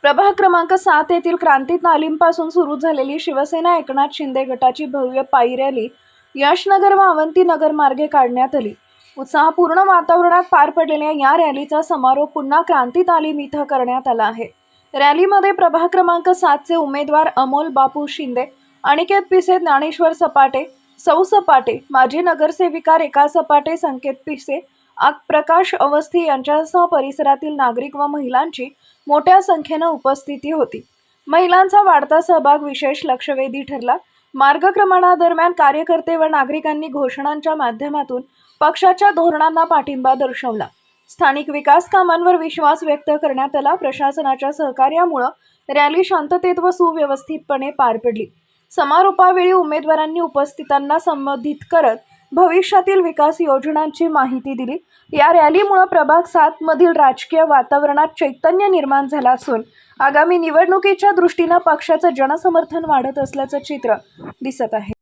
प्रभाग क्रमांक 7 येथील क्रांती तालीमपासून सुरू झालेली शिवसेना एकनाथ शिंदे गटाची भव्य पायी रॅली यशनगर व अवंतीनगर मार्गे काढण्यात आली। उत्साहपूर्ण वातावरणात पार पडलेल्या या रॅलीचा समारोप पुन्हा क्रांती तालीम इथं करण्यात आला आहे। रॅलीमध्ये प्रभाग क्रमांक 7 चे उमेदवार अमोल बापू शिंदे, अनिकेत पिसे, ज्ञानेश्वर सपाटे, सौ सपाटे, माजी नगरसेविका रेखा सपाटे, संकेत पिसे, प्रकाश अवस्थी यांच्यासह परिसरातील नागरिक व महिलांची मोठ्या संख्येने उपस्थिती होती। महिलांचा वाढता सहभाग विशेष लक्षवेधी ठरला। मार्गक्रमणादरम्यान कार्यकर्ते व नागरिकांनी घोषणांच्या माध्यमातून पक्षाच्या धोरणांना पाठिंबा दर्शवला। स्थानिक विकास कामांवर विश्वास व्यक्त करण्यात आला। प्रशासनाच्या सहकार्यामुळे रॅली शांततेत व सुव्यवस्थितपणे पार पडली। समारोपावेळी उमेदवारांनी उपस्थितांना संबोधित करत भविष्यातील विकास योजनांची माहिती दिली। या रॅलीमुळे प्रभाग 7 मधील राजकीय वातावरणात चैतन्य निर्माण झाला असून आगामी निवडणुकीच्या दृष्टीने पक्षाचं जनसमर्थन वाढत असल्याचं चित्र दिसत आहे।